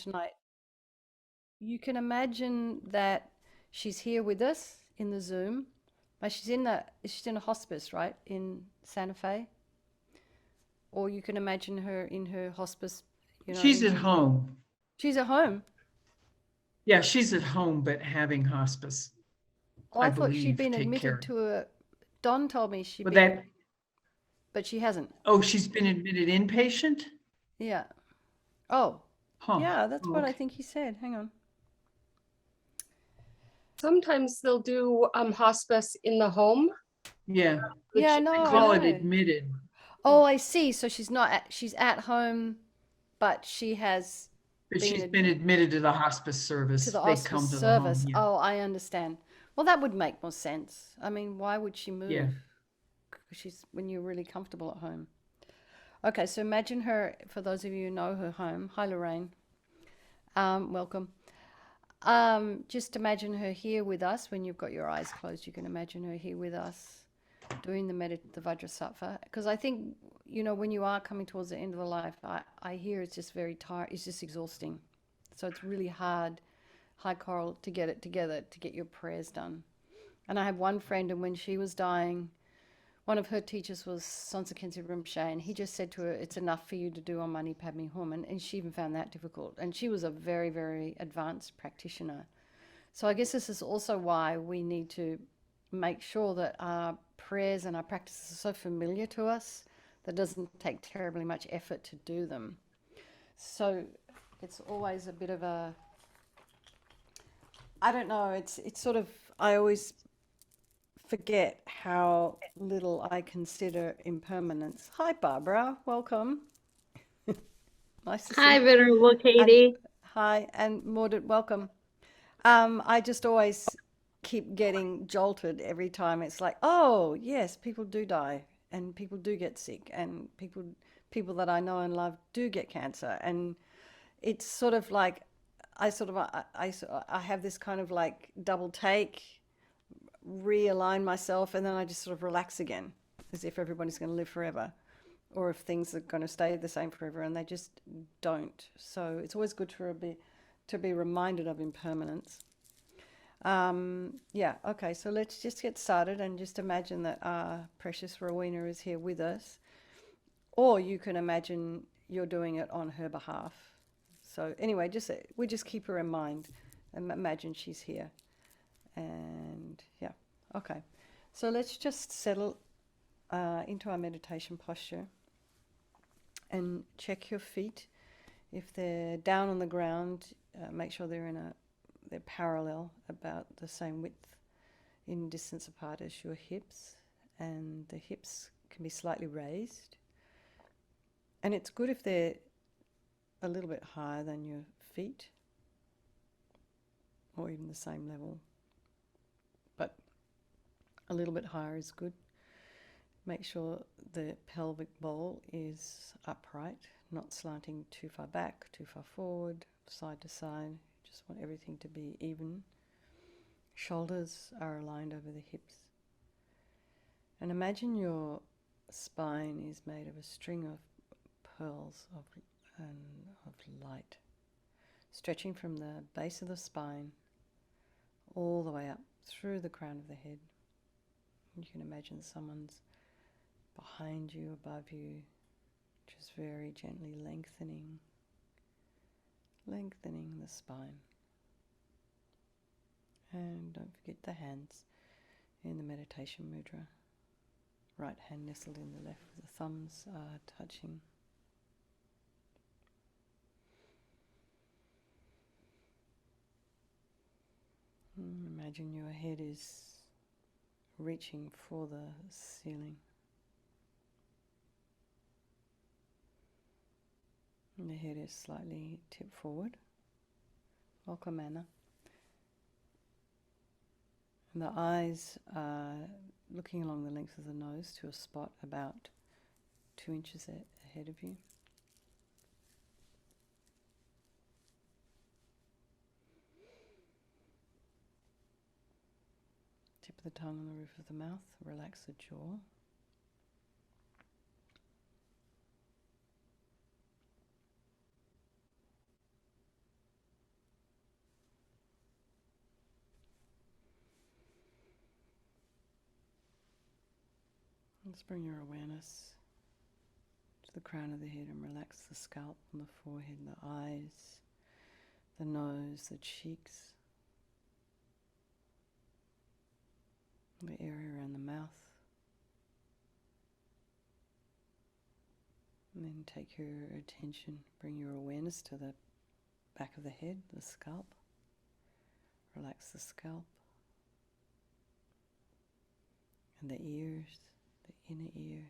tonight, you can imagine that she's here with us in the Zoom. Like she's in a hospice, right, in Santa Fe. Or you can imagine her in her hospice, She's at in her. home. She's at home. Yeah, she's at home, but having hospice, Oh, I I thought she'd believe, been take admitted care. to a. Don told me she'd But been, that, but she hasn't. oh, she's been admitted inpatient? Yeah. Oh, Huh. yeah, that's Oh, what I okay. think he said. Hang on. Sometimes they'll do hospice in the home, Yeah, Yeah, which no, they I call it know. admitted. Oh, I see. So she's at home, but she has But been she's been admitted to the hospice to service. the They hospice come to the home. service. Yeah. Oh, I understand. Well, that would make more sense. I mean, why would she Yeah. move? 'Cause she's when you're really comfortable at home. Okay, so imagine her, for those of you who know her home. Hi, Lorraine. Welcome. Just imagine her here with us. When you've got your eyes closed, you can imagine her here with us doing the Vajrasattva. Because I think, when you are coming towards the end of the life, I hear it's just very tired, it's just exhausting. So it's really hard, high coral, to get it together, to get your prayers done. And I have one friend, and when she was dying, one of her teachers was Sansa Khensi Rinpoche, and he just said to her, "It's enough for you to do on Mani Padme Hum," and she even found that difficult. And she was a very, very advanced practitioner. So I guess this is also why we need to make sure that our prayers and our practices are so familiar to us that it doesn't take terribly much effort to do them. So it's always a bit of a, I don't know, it's sort of, I always forget how little I consider impermanence. Hi, Barbara. Welcome. Nice to see Hi, you. Venerable And Katie. hi, and Mordred, welcome. I just always keep getting jolted every time. It's like, oh, yes, people do die and people do get sick and people that I know and love do get cancer. And it's sort of like I have this kind of like double take, realign myself, and then I just sort of relax again, as if everybody's going to live forever, or if things are going to stay the same forever, and they just don't. So it's always good to be reminded of impermanence. Yeah, okay, so let's just get started and just imagine that our precious Rowena is here with us, or you can imagine you're doing it on her behalf. So anyway, we just keep her in mind and imagine she's here. And yeah, okay. So let's just settle into our meditation posture and check your feet. If they're down on the ground, make sure they're parallel, about the same width in distance apart as your hips, and the hips can be slightly raised. And it's good if they're a little bit higher than your feet, or even the same level, but a little bit higher is good. Make sure the pelvic bowl is upright, not slanting too far back, too far forward, side to side. Just want everything to be even. Shoulders are aligned over the hips. And imagine your spine is made of a string of pearls of light, stretching from the base of the spine all the way up through the crown of the head. You can imagine someone's behind you, above you, just very gently lengthening the spine. And don't forget the hands in the meditation mudra. Right hand nestled in the left, the thumbs are touching. Imagine your head is reaching for the ceiling. And the head is slightly tipped forward. Welcome, Anna. And the eyes are looking along the length of the nose to a spot about 2 inches ahead of you. Tip of the tongue on the roof of the mouth. Relax the jaw. Let's bring your awareness to the crown of the head and relax the scalp and the forehead, the eyes, the nose, the cheeks, the area around the mouth. And then take your attention, bring your awareness to the back of the head, the scalp. Relax the scalp. And the ears, the inner ear.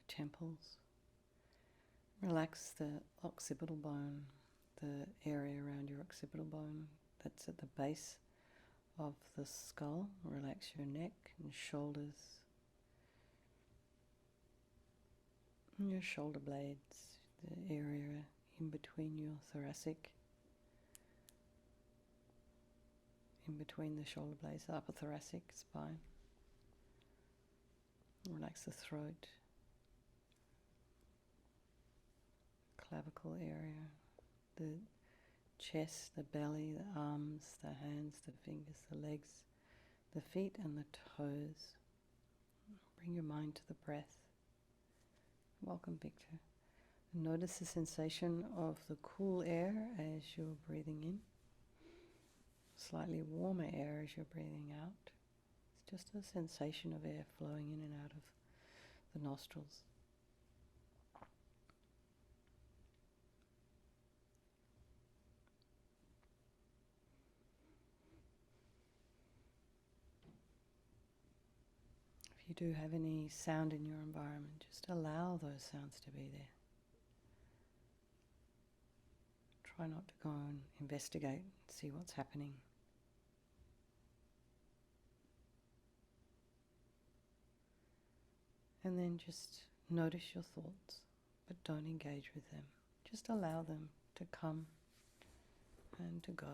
The temples. Relax the occipital bone, the area around your occipital bone that's at the base of the skull. Relax your neck and shoulders. And your shoulder blades, the area in between your thoracic, in between the shoulder blades, the upper thoracic spine. Relax the throat, clavicle area, the chest, the belly, the arms, the hands, the fingers, the legs, the feet and the toes. Bring your mind to the breath. Welcome, Victor. Notice the sensation of the cool air as you're breathing in, slightly warmer air as you're breathing out. It's just a sensation of air flowing in and out of the nostrils. If you do have any sound in your environment, just allow those sounds to be there. Try not to go and investigate, see what's happening. And then just notice your thoughts, but don't engage with them. Just allow them to come and to go.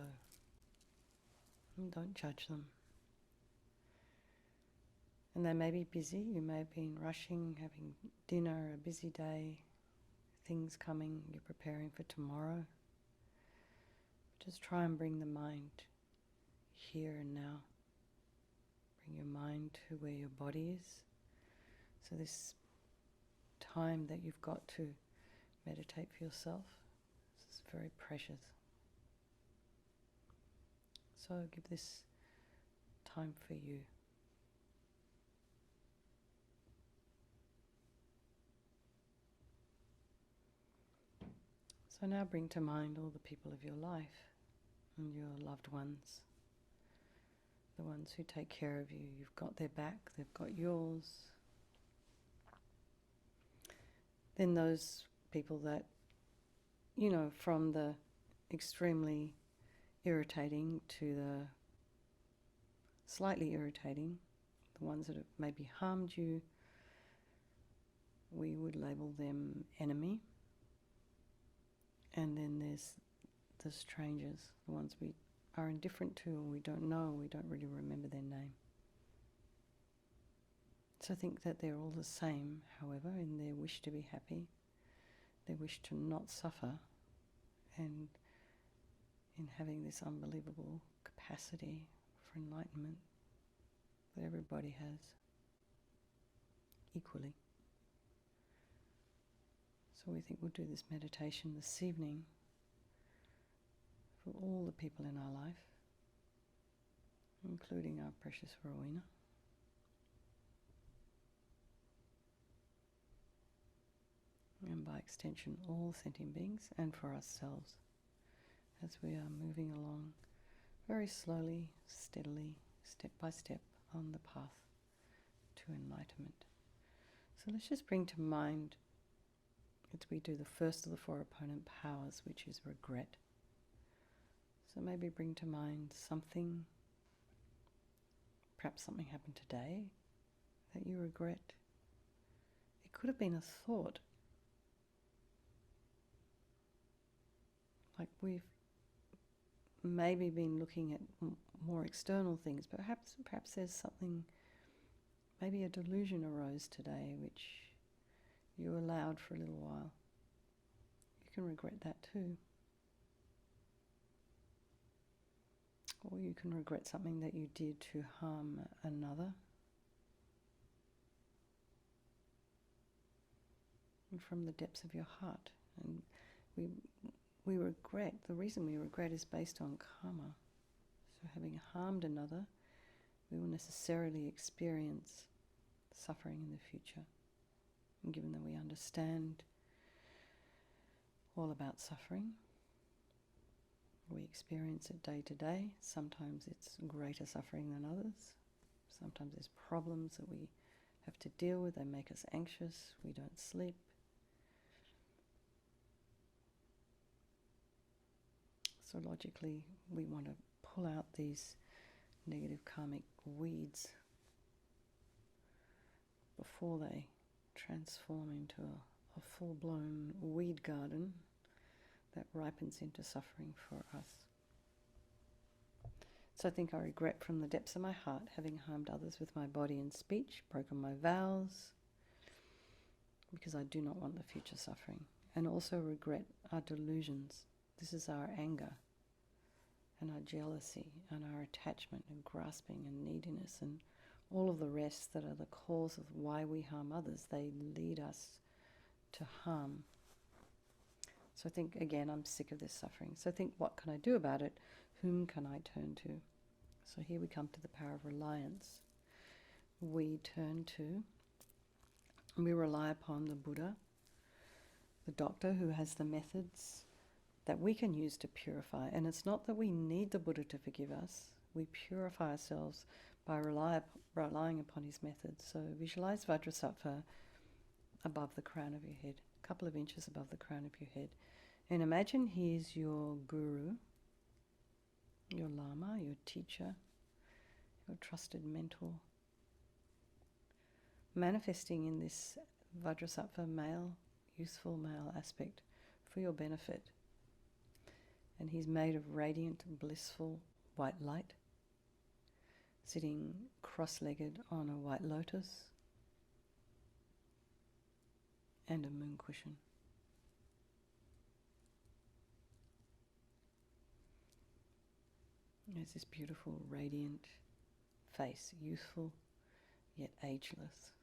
And don't judge them. And they may be busy, you may have been rushing, having dinner, a busy day, things coming, you're preparing for tomorrow. Just try and bring the mind here and now. Bring your mind to where your body is. So this time that you've got to meditate for yourself, this is very precious. So give this time for you. So now bring to mind all the people of your life and your loved ones, the ones who take care of you. You've got their back, they've got yours. Then those people that, you know, from the extremely irritating to the slightly irritating, the ones that have maybe harmed you, we would label them enemy. And then there's the strangers, the ones we are indifferent to or we don't know, we don't really remember their name. So think that they're all the same, however, in their wish to be happy, their wish to not suffer, and in having this unbelievable capacity for enlightenment that everybody has equally. So we think we'll do this meditation this evening for all the people in our life, including our precious Rowena. And by extension, all sentient beings, and for ourselves, as we are moving along very slowly, steadily, step by step on the path to enlightenment. So let's just bring to mind, as we do the first of the four opponent powers, which is regret. So maybe bring to mind something, perhaps something happened today that you regret. It could have been a thought. Like we've maybe been looking at more external things, but perhaps there's something, maybe a delusion arose today which you allowed for a little while. You can regret that too. Or you can regret something that you did to harm another. And from the depths of your heart. And we regret, the reason we regret is based on karma. So having harmed another, we will necessarily experience suffering in the future. And given that we understand all about suffering, we experience it day to day. Sometimes it's greater suffering than others. Sometimes there's problems that we have to deal with. They make us anxious. We don't sleep. So logically, we want to pull out these negative karmic weeds before they transform into a full-blown weed garden that ripens into suffering for us. So I think I regret from the depths of my heart having harmed others with my body and speech, broken my vows, because I do not want the future suffering. And also regret our delusions. This is our anger and our jealousy and our attachment and grasping and neediness and all of the rest that are the cause of why we harm others. They lead us to harm. So I think, again, I'm sick of this suffering. So I think, what can I do about it? Whom can I turn to? So here we come to the power of reliance. We turn to, we rely upon the Buddha, the doctor who has the methods that we can use to purify. And it's not that we need the Buddha to forgive us. We purify ourselves by relying upon his methods. So visualize Vajrasattva above the crown of your head, a couple of inches above the crown of your head. And imagine he is your guru, your lama, your teacher, your trusted mentor, manifesting in this Vajrasattva male, youthful male aspect for your benefit. And he's made of radiant, blissful white light, sitting cross-legged on a white lotus and a moon cushion. There's this beautiful, radiant face, youthful yet ageless.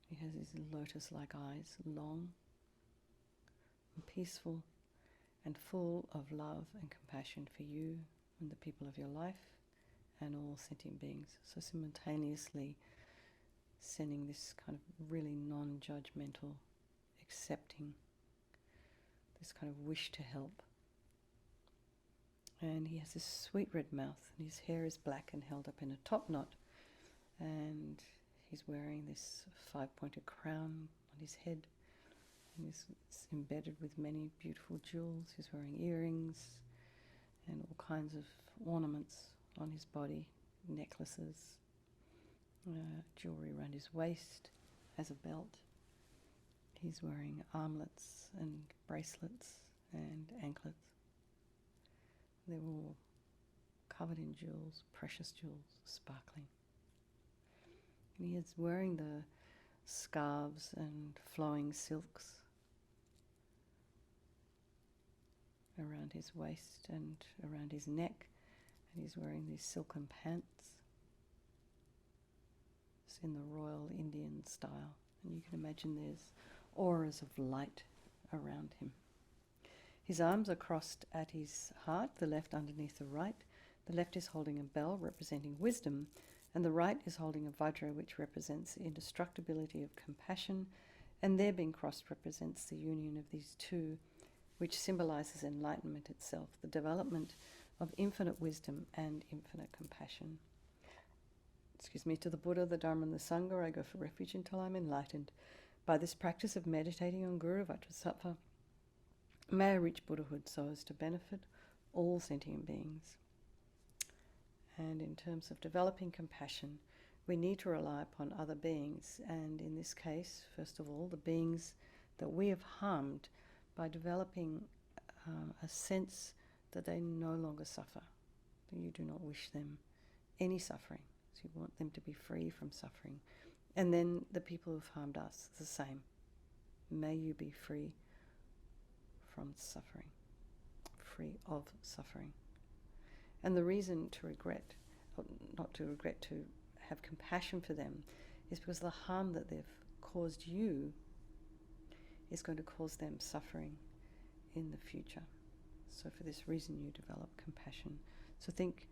He has his lotus-like eyes, long and peaceful and full of love and compassion for you and the people of your life and all sentient beings. So simultaneously sending this kind of really non-judgmental, accepting, this kind of wish to help. And he has this sweet red mouth, and his hair is black and held up in a top knot, and he's wearing this 5-pointed crown on his head, and it's embedded with many beautiful jewels. He's wearing earrings and all kinds of ornaments on his body, necklaces, jewelry around his waist as a belt. He's wearing armlets and bracelets and anklets. They're all covered in jewels, precious jewels, sparkling. And he is wearing the scarves and flowing silks around his waist and around his neck. And he's wearing these silken pants. It's in the Royal Indian style. And you can imagine there's auras of light around him. His arms are crossed at his heart, the left underneath the right. The left is holding a bell representing wisdom, and the right is holding a vajra, which represents the indestructibility of compassion, and their being crossed represents the union of these two, which symbolizes enlightenment itself, the development of infinite wisdom and infinite compassion. To the Buddha, the Dharma, and the Sangha, I go for refuge until I'm enlightened. By this practice of meditating on Guru Vajrasattva, may I reach Buddhahood so as to benefit all sentient beings. And in terms of developing compassion, we need to rely upon other beings, and in this case, first of all, the beings that we have harmed, by developing a sense that they no longer suffer, that you do not wish them any suffering, so you want them to be free from suffering. And then the people who have harmed us, the same. May you be free from suffering, free of suffering. And the reason to regret, or not to regret, to have compassion for them, is because the harm that they've caused you is going to cause them suffering in the future. So for this reason you develop compassion. So think,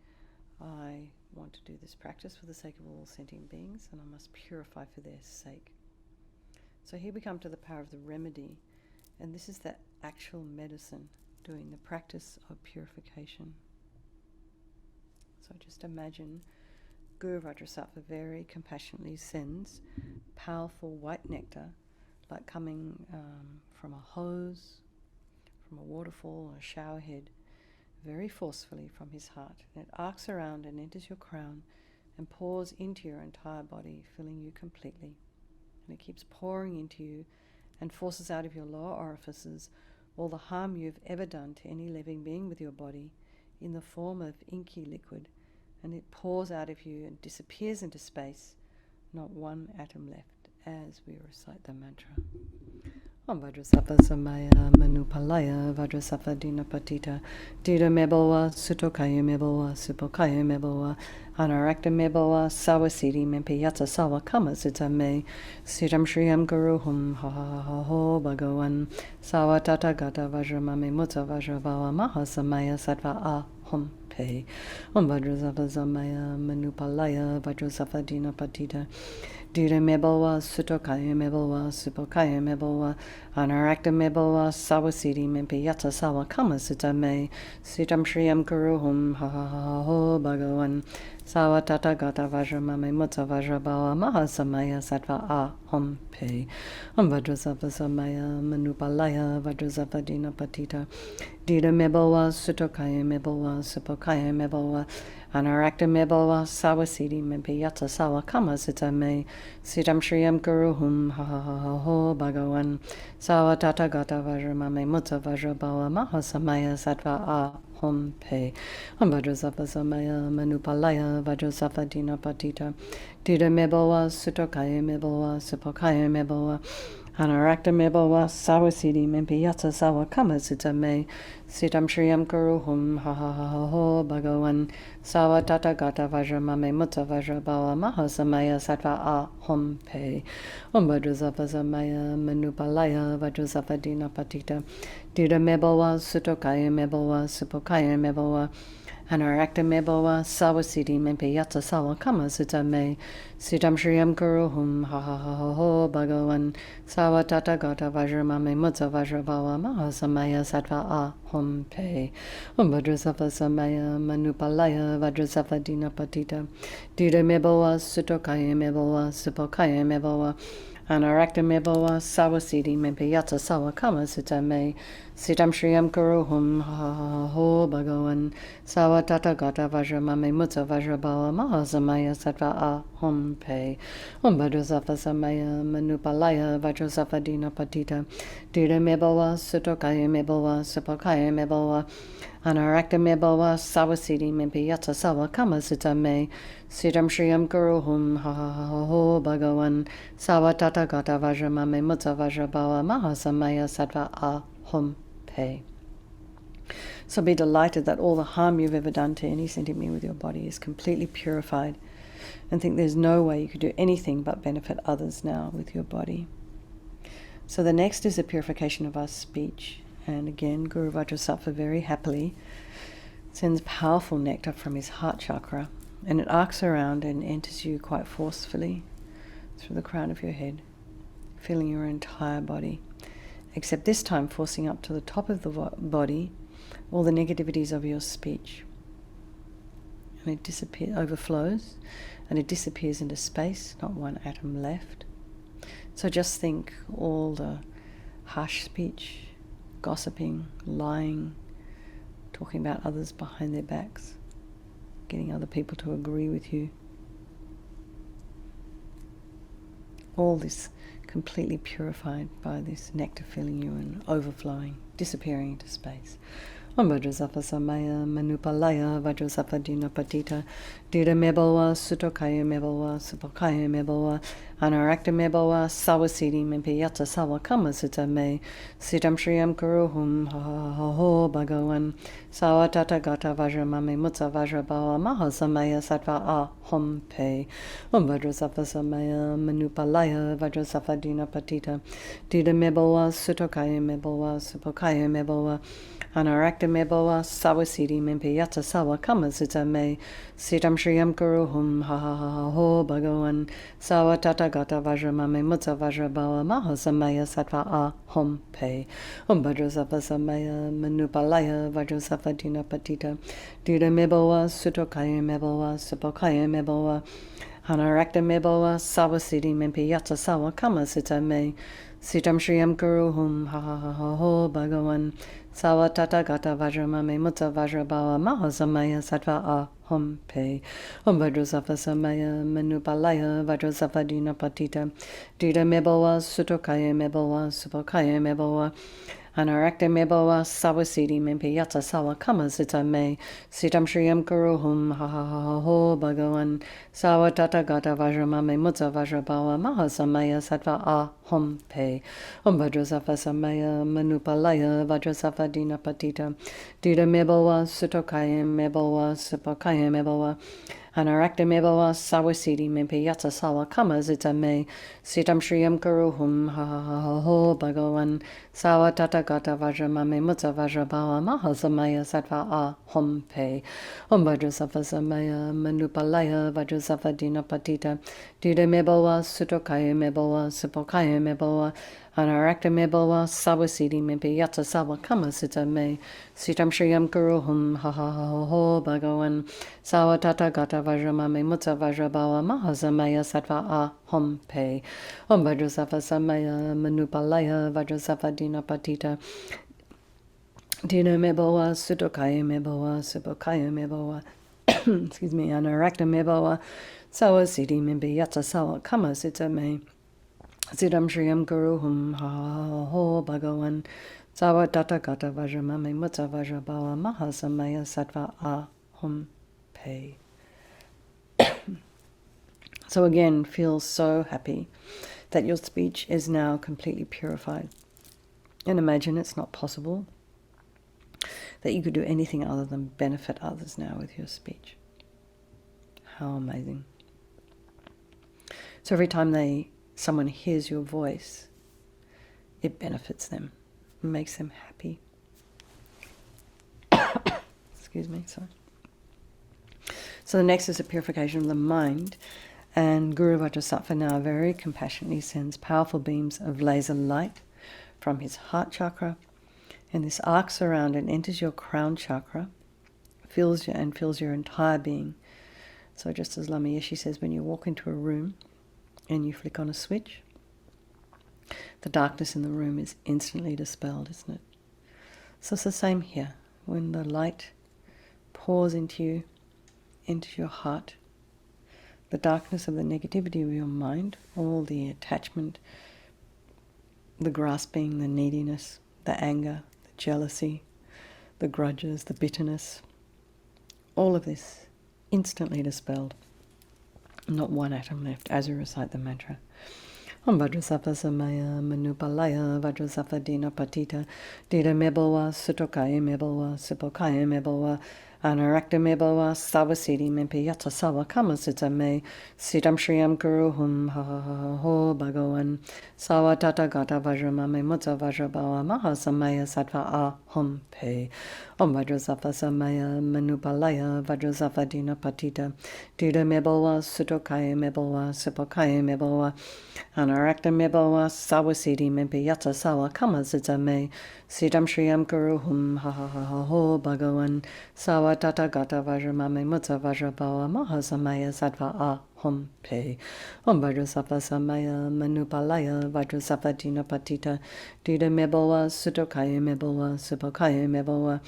I want to do this practice for the sake of all sentient beings, and I must purify for their sake. So here we come to the power of the remedy, and this is the actual medicine, doing the practice of purification. So just imagine Guru Vajrasattva very compassionately sends powerful white nectar, like coming from a hose, from a waterfall or a shower head, very forcefully from his heart. And it arcs around and enters your crown and pours into your entire body, filling you completely. And it keeps pouring into you and forces out of your lower orifices all the harm you've ever done to any living being with your body in the form of inky liquid. And it pours out of you and disappears into space, not one atom left, as we recite the mantra. Om Vajrasattva Samaya Manupalaya Vajrasattva Dinapatita Dida Mebowa Sutokaya Mebowa Supokaya Mebowa Anarakta Mebowa Sawasidi Mempiyata Sawa Kama Sitame Sitam Shriyam Guruhum Ha Ha Ha Ho Bhagavan Sawa Tata Gata Vajramame Mutta Vajrabhava Maha Samaya Sattva Ahom Pe Om Vajrasattva Samaya Manupalaya Vajrasattva Dinapatita Dira Mebowa, Sutokaya Mebowa, Supokaya Mebowa, Anarakta Mebowa, Sawasidi Mempiyata Sawa Kama Sitame, Sitam Shriyam Guruhum Ha Ha Ha Ho Bhagavan, Sawa Tata Gata Vajramame Mutta Vajrabhava Maha Samaya Sattva Ahom Pe. Om Vajrasattva Samaya Manupalaya Vajrasattva Dinapatita, Dira Mebowa, Sutokaya Mebowa, Supokaya Mebowa, Anarakta Mebowa, Sawasidi Mempiyata Sawa Kama Sitame, Sitam Shriyam Guruhum Ha Ha Ha Ho Bhagavan, Sawa Tata Gata Vajramame Mutta Vajrabhava Maha Samaya Sattva Ahom Pe. Om Vajrasattva Samaya Manupalaya Vajrasattva Dinapatita, Dida Mebowa, Sutokaya Mebowa, Supokaya Mebowa, Anarakta Mebowa, Sawasidi Mempiyata Sawa Kama Sitame, Sitam Shriyam Guruhum Ha Ha Ha Ho Bhagavan, Sawa Tata Gata Vajramame Mutta Vajrabhava Maha Samaya Sattva Ahom Pe. Om Vajrasattva Samaya Manupalaya Vajrasattva Dinapatita, Dida Mebowa, Sutokaya Mebowa, Supokaya Mebowa, Anarakta Mebowa, Sawasidi Mempiyata Sawa Kama Sitame, Sitam Shriyam Guruhum Ha Ha Ha Ho Bhagavan, Sawa Tata Gata Vajramame Mutta Vajrabhava Maha Samaya Sattva Ahom Pe. Om Vajrasattva Samaya Manupalaya Vajrasattva Dinapatita, Dida Mebowa, Sutokaya Mebowa, Supokaya Mebowa, Anarakta Mebowa, Sawasidi Mempiyata Sawa Kama Sitame, Sitam Shriyam Guruhum Ha Ha Ha Ho Bhagavan, Sawa Tata Gata Vajramame Mutta Vajrabhava Maha Samaya Sattva Ahom Pe. Om Vajrasattva Samaya Manupalaya Vajrasattva Dinapatita, Dida Mebowa, Sutokaya Mebowa, Supokaya Mebowa, Anarakta Mebowa, Sawasidi Mempiyata Sawa Kama Sitame, Sitam Shriyam Guruhum Ha Ha Ha Ho Bhagavan, Sawa Tata Gata Vajramame Mutta Vajrabhava Maha Samaya Sattva Ahom Pe. So be delighted that all the harm you've ever done to any sentient being with your body is completely purified, and think there's no way you could do anything but benefit others now with your body. So the next is the purification of our speech. And again, Guru Vajrasattva very happily sends powerful nectar from his heart chakra, and it arcs around and enters you quite forcefully through the crown of your head, filling your entire body, except this time forcing up to the top of the body all the negativities of your speech. And it overflows, and it disappears into space, not one atom left. So just think all the harsh speech, gossiping, lying, talking about others behind their backs, getting other people to agree with you. All this completely purified by this nectar filling you and overflowing, disappearing into space. Om Vajrasattva Samaya Manupalaya Vajrasattva Dinapatita, Dida Meboa, Sutokaya Meboa, Supokaya Meboa, Anarakta Meboa, Sawasidi Mimpiyata Sawa Kamasita Me, Sitam Shriyam Kuruhum, Ha Ha Ha Ho Bhagawan, Sawa Tata Gata Vajramame Mutsa Vajrabawa, Mahasamaya Sattva A Hom Pe, Vajrasattva Samaya, Manupalaya, Vajrasattva Dina Patita, Dida Meboa, Sutokaya Meboa, Supokaya Meboa, Anarakta Meboa, Sawasidi Mimpiyata Sawa Kamasita Me, Sitam Shriyam Kuruhum, Ha Ha Ha Ho Bhagawan, Sawa Tata Gata Vajramame Mutsa Vajrabawa, Mahasamaya Sattva A Hom Pe, Vajrasattva Samaya, Manupalaya, Vajrasattva Dina Patita, Dida Meboa, Sutokaya Meboa, Supokaya Meboa, Hanarakta Meboa, Sawasidi Mimpiyata Sawa Kamasita Me, Sitam Shriyam Kuruhum, Ha Ha Ha Ha Ho Bhagawan, Sawa Tata Gata Vajramame Mutsa Vajrabawa, Mahasamaya Sattva A Hom Pe, Vajrasattva Samaya, Manupalaya, Vajrasattva Dina Patita, Dida Meboa, Sutokaya Meboa, Supokaya Meboa, Anarakta Meboa, Sawasidi Mimpiyata Sawa Kamasita Me, Sitam Shriyam Kuruhum, Ha Ha Ha Ho Bhagawan, Sawa Tata Gata Vajramame Mutsa Vajrabawa, Mahasamaya Sattva A Hom Pe, Vajrasattva Samaya, Manupalaya, Vajrasattva Dina Patita, Dida Meboa, Sutokaya Meboa, Supokaya Meboa, Anarakta Meboa, Sawasidi Mimpiyata Sawa Kamasita Me, Sitam Shriyam Kuruhum, Ha Ha Ha Ho Bhagawan, Sawa Tata Gata Vajramame Mutsa Vajrabawa, Mahasamaya Sattva A Hom Pe, Vajrasattva Samaya, Manupalaya, Vajrasattva Dina Patita, Dida Meboa, Sutokaya Meboa, Supokaya Meboa, Anarakta Meboa, Sawasidi Mimpiyata Sawa Kamasita Me, Sitam Shriyam Kuruhum, Ha Ha Ha Ho Bhagawan, Sawa Tata Gata Vajramame Mutsa Vajrabawa, Mahasamaya Sattva A Hom Pe, Vajrasattva Samaya, Manupalaya, Vajrasattva Dina Patita, Dina Meboa, Sutokaya Meboa, Supokaya Meboa, excuse me, Anarakta Meboa, Sawasidi Mimpiyata Sawa Kamasita Me, Siddham Shriyam Guruhum, Ha Ha Ho Bhagawan, Sawa Tata Gata Vajramame Mutsa Vajrabawa, Mahasamaya Sattva A Hom Pe. So again, feel so happy that your speech is now completely purified. And imagine it's not possible that you could do anything other than benefit others now with your speech. How amazing. So every time someone hears your voice, it benefits them, it makes them happy. Excuse me, sorry. So the next is the purification of the mind. And Guru Vajrasattva now very compassionately sends powerful beams of laser light from his heart chakra, and this arcs around and enters your crown chakra, fills your entire being. So just as Lama Yeshe says, when you walk into a room and you flick on a switch, the darkness in the room is instantly dispelled, isn't it? So it's the same here. When the light pours into you, into your heart, the darkness of the negativity of your mind, all the attachment, the grasping, the neediness, the anger, the jealousy, the grudges, the bitterness, all of this instantly dispelled. Not one atom left as we recite the mantra. Om Vajrasattva Samaya Manupalaya Vajrasattva Dina Patita Dida Meboa Sutokaya Meboa Supokaya Meboa Anarakta Meboa Sawasidi Mimpiyata Sawa Kamasita Me Sitam Shriyam Kuruhum Ha Ha Ha Ho Bhagawan Sawa Tata Gata Vajramame Mutsa Vajrabawa Mahasamaya Sattva A Hom Pe Om Vajrasattva Samaya Manupalaya Vajrasattva Dina Patita Dida Meboa Sutokaya Meboa Supokaya Meboa Anarakta Meboa Sawasidi Mimpiyata Sawa Kamasita Me Sitam Shriyam Kuruhum Ha Ha Ha Ho Bhagawan Sawa Tata Gata Vajramame Mutsa Vajrabawa Mahasamaya Sattva A Hum Pe. Om Vajrasattva Samaya Manupalaya Vajrasattva Dina Patita Dida Meboa Sutokaya Meboa Supokaya Meboa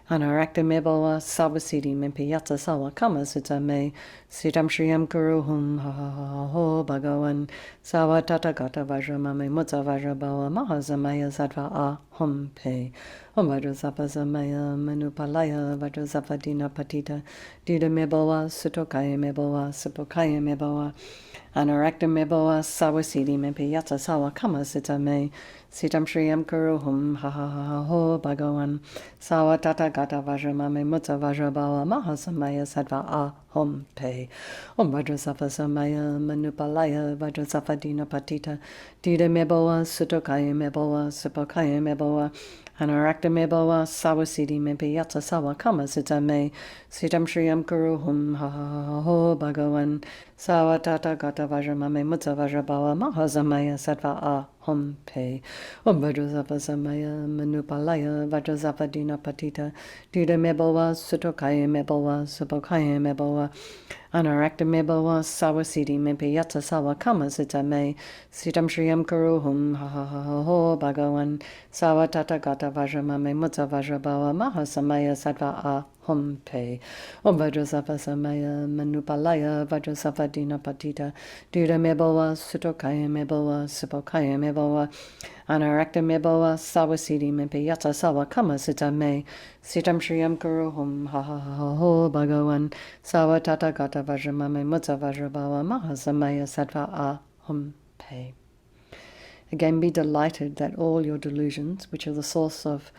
Anarakta Meboa Savasiti Mempiyata Sawa Kama Sutta Me Sitam Shriyam Kuruhum Ha Ha Ha Ho Bhagavan Sawa Tata Gata Vajramame Mutta Vajrabawa Mahazamaya Sattva A Hum Pe. Om Vajrasattva Samaya Manupalaya Vajrasattva Dina Patita Dida Meboa Sutokaya Meboa Supokaya Meboa Anarakta Meboa Sawasiti Mempiyata Sawa Kama Sutta Me Sitam Shriyam Kuruhum Ha Ha Ha Ho Bhagavan Sawa Tata Gata Vajramame Mutta Vajrabawa Mahasamaya Sattva A Hum Pe. Om Vajrasattva Samaya Manupalaya Vajrasattva Dina Patita Dida Meboa Sutokaya Meboa Supokaya Meboa Anarakta Meboa Sawasiti Mempiyata Sawa Kama Sutta Me Sitam Shriyam Kuruhum Ha Ha Ha Ho Bhagavan Sawa Tata Gata Vajramame Mutta Vajrabawa Mahasamaya Sattva A Hum Pe. Om Vajrasattva Samaya Manupalaya Vajrasattva Dina Patita Dida Meboa Sutokaya Meboa Supokaya Meboa Anarakta Meboa Sawasiti Mempiyata Sawa Kama Sutta Me Sitam Shriyam Kuruhum Ha Ha Ha Ho Bhagavan Sawa Tata Gata Vajramame Mutta Vajrabawa Mahasamaya Sattva A Hum Pe. Om Vajrasattva Samaya Manupalaya Vajrasattva Dina Patita Dida Meboa Sutokaya Meboa Supokaya Meboa Anarakta Meboa Sawasiti Mempiyata Sawa Kama Sutta Me Sitam Shriyam Kuruhum Ha Ha Ha Ho Bhagavan Sawa Tata Gata Vajramame Mutta Vajrabawa Mahasamaya Sattva A Hum Pe. Again, be delighted that all your delusions, which are the source of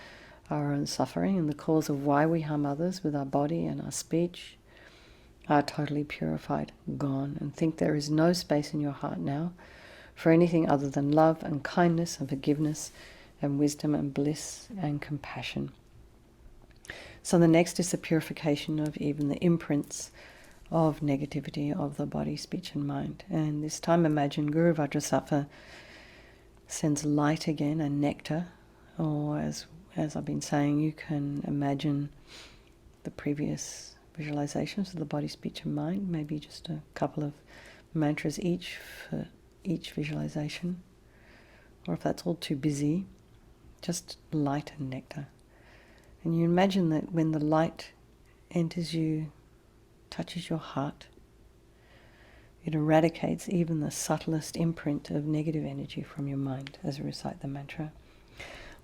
our own suffering and the cause of why we harm others with our body and our speech, are totally purified, gone, and think there is no space in your heart now for anything other than love and kindness and forgiveness and wisdom and bliss and compassion. So the next is the purification of even the imprints of negativity of the body, speech and mind. And this time imagine Guru Vajrasattva sends light again and nectar, or as I've been saying, you can imagine the previous visualizations of the body, speech and mind, maybe just a couple of mantras each for each visualization, or if that's all too busy, just light and nectar. And you imagine that when the light enters you, touches your heart, it eradicates even the subtlest imprint of negative energy from your mind as you recite the mantra.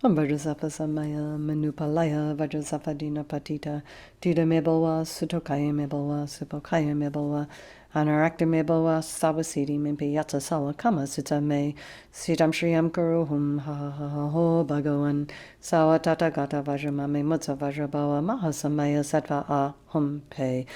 Om Vajrasattva Samaya Manupalaya Vajrasattva Dina Patita Dida Meboa Sutokaya Meboa Supokaya Meboa Anarakta Meboa Sawasiti Mempiyata Sawa Kama Sutta Me Sitam Shriyam Kuruhum Ha Ha Ha Ho Bhagavan Sawa Tata Gata Vajramame Mutta Vajrabawa Mahasamaya Sattva A Hum Pe.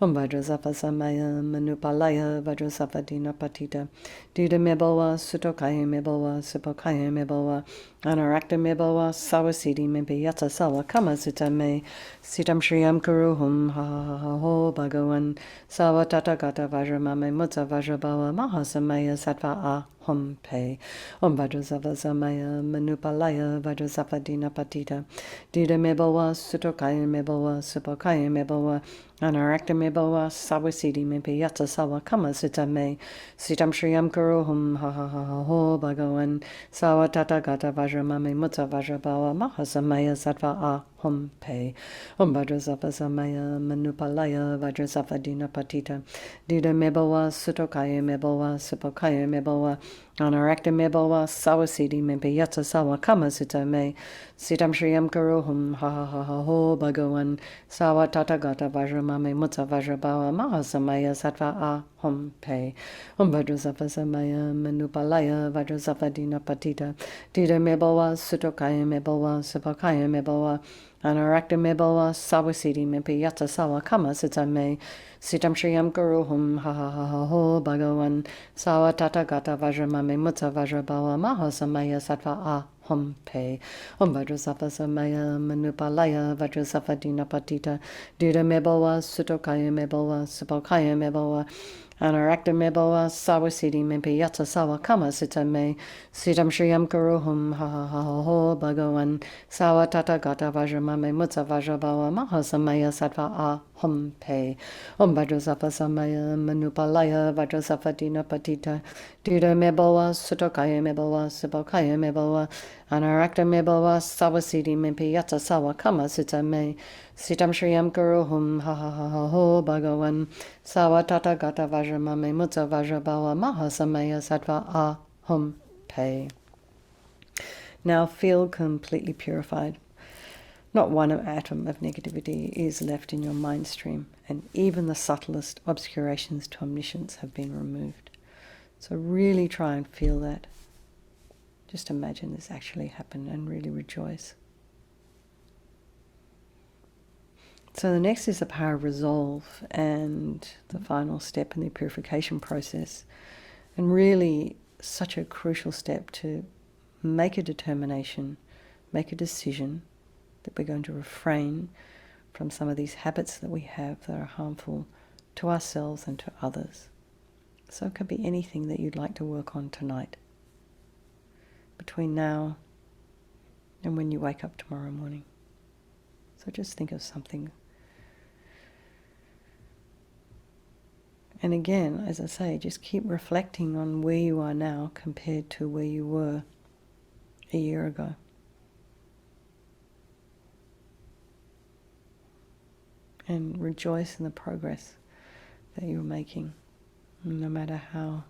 Om Vajrasattva Samaya Manupalaya Vajrasattva Dina Patita Dida Meboa Sutokaya Meboa Supokaya Meboa Anarakta Meboa Sawasiti Mempiyata Sawa Kama Sutta Me Sitam Shriyam Kuruhum Ha Ha Ha Ho Bhagavan Sawa Tata Gata Vajramame Mutta Vajrabawa Mahasamaya Sattva A Hum Pe. Om Vajrasattva Samaya Manupalaya Vajrasattva Dina Patita Dida Meboa Sutokaya Meboa Supokaya Meboa Anarakta Meboa Sawasiti Mempiyata Sawa Kama Sutta Me Sitam Shriyam Kuruhum Ha Ha Ha Ho Bhagavan Sawa Tata Gata Vajramame Mutta Vajrabawa Mahasamaya Sattva A Hum Pe. Om Vajrasattva Samaya Manupalaya Vajrasattva Dina Patita Dida Meboa Sutokaya Meboa Supokaya Meboa Anarakta Meboa Sawasiti Mempiyata Sawa Kama Sutta Me Sitam Shriyam Kuruhum Ha Ha Ha Ho Bhagavan Sawa Tata Gata Vajramame Mutta Vajrabawa Mahasamaya Sattva A Hum Pe. Om Vajrasattva Samaya Manupalaya Vajrasattva Dina Patita Dida Meboa Sutokaya Meboa Supokaya Meboa Anarakta Meboa Sawasiti Mempiyata Sawa Kama Sutta Me Sitam Shriyam Kuruhum Ha Ha Ha Ho Bhagavan Sawa Tata Gata Vajramame Mutta Vajrabawa Mahasamaya Sattva A Hum Pe. Om Vajrasattva Samaya Manupalaya Vajrasattva Dina Patita Dida Meboa Sutokaya Meboa Supokaya Meboa Anarakta meboa sawa siddhi mimpi yatsa sawa kama sita me siddham shriyam kuruhum ha ha ha ha ho bhagavan sawa tata gata vajramame mutsa vajrabhava mahasamaya sattva aham pe om Vajrasattva samaya manupalaya Vajrasattva dina patita dida meboa sutokaya meboa sibokaya meboa Anarakta meboa sawa siddhi mimpi yatsa sawa kama sita me siddham shriyam kuruhum ha ha ha ha ho bhagavan sawa tata gata vajramame mutsa vajrabhava mahasamaya sattva aham pe. Now feel completely purified. Not one atom of negativity is left in your mind stream, and even the subtlest obscurations to omniscience have been removed. So really try and feel that. Just imagine this actually happened and really rejoice. So the next is the power of resolve and the final step in the purification process. And really such a crucial step to make a determination, make a decision that we're going to refrain from some of these habits that we have that are harmful to ourselves and to others. So it could be anything that you'd like to work on tonight, between now and when you wake up tomorrow morning. So just think of something. And again, as I say, just keep reflecting on where you are now compared to where you were a year ago. And rejoice in the progress that you're making, no matter how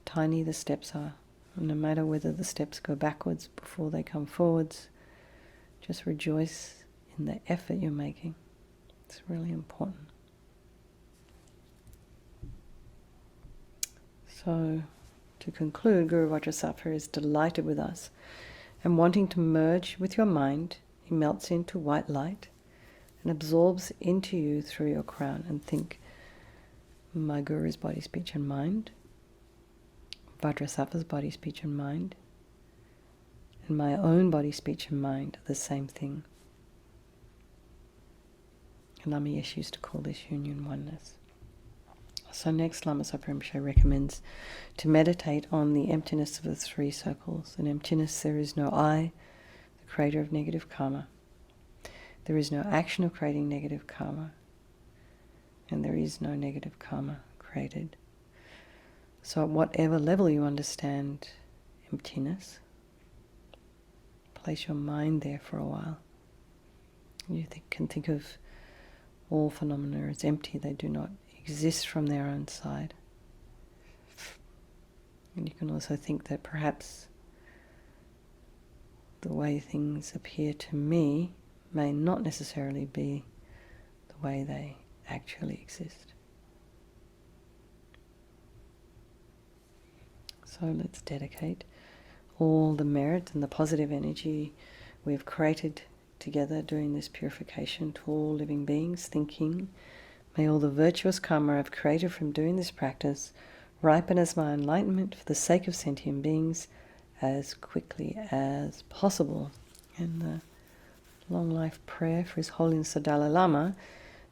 tiny the steps are, no matter whether the steps go backwards before they come forwards. Just rejoice in the effort you're making. It's really important. So, to conclude, Guru Vajrasattva is delighted with us, and wanting to merge with your mind, he melts into white light and absorbs into you through your crown. And think, my Guru's body, speech and mind, Vajrasattva's body, speech and mind, and my own body, speech and mind are the same thing. And LAMA YESHE used to call this union oneness. So next, Lama Zopa Rinpoche recommends to meditate on the emptiness of the three circles. In emptiness there is no I, the creator of negative karma. There is no action of creating negative karma. And there is no negative karma created. So at whatever level you understand emptiness, place your mind there for a while. You can think of all phenomena as empty. They do not exist from their own side. And you can also think that perhaps the way things appear to me may not necessarily be the way they actually exist. So let's dedicate all the merit and the positive energy we've created together during this purification to all living beings, thinking, may all the virtuous karma I've created from doing this practice ripen as my enlightenment for the sake of sentient beings as quickly as possible. And the long life prayer for His Holiness the Dalai Lama,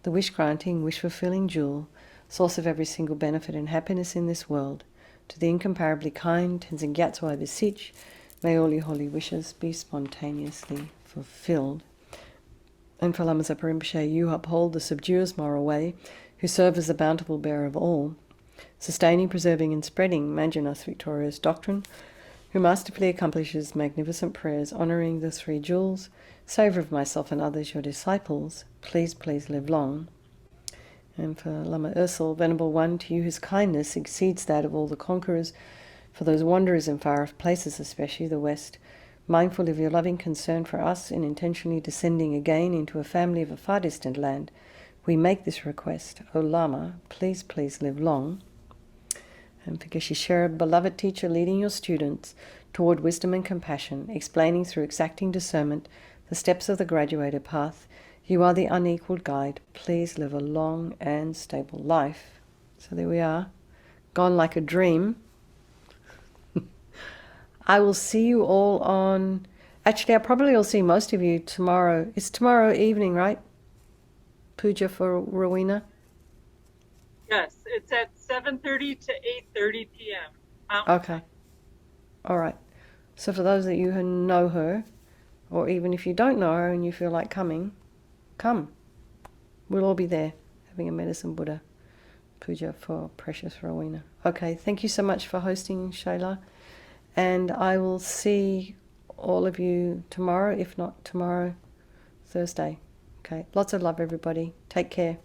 the wish-granting, wish-fulfilling jewel, source of every single benefit and happiness in this world. To the incomparably kind Tenzin Gyatso I beseech, may all your holy wishes be spontaneously fulfilled. And for Lama Zopa Rinpoche, you uphold the subduer's moral way, who serve as the bountiful bearer of all, sustaining, preserving and spreading Manjunath's victorious doctrine, who masterfully accomplishes magnificent prayers honouring the three jewels, savour of myself and others, your disciples, please live long. And for Lama Ursel, Venerable One, to you whose kindness exceeds that of all the conquerors, for those wanderers in far-off places, especially the West, mindful of your loving concern for us in intentionally descending again into a family of a far distant land, we make this request. O Lama, please live long. And for Geshe Sherab, beloved teacher, leading your students toward wisdom and compassion, explaining through exacting discernment the steps of the graduated path, you are the unequaled guide. Please live a long and stable life. So there we are, gone like a dream. I will see you all on... Actually, I probably will see most of you tomorrow. It's tomorrow evening, right? Puja for Rowena. Yes, it's at 7:30 to 8:30 p.m. Okay. All right. So for those of you who know her, or even if you don't know her and you feel like coming, come. We'll all be there having a medicine Buddha puja for precious Rowena. Okay, thank you so much for hosting, Shayla. And I will see all of you tomorrow, if not tomorrow, Thursday. Okay, lots of love, everybody. Take care.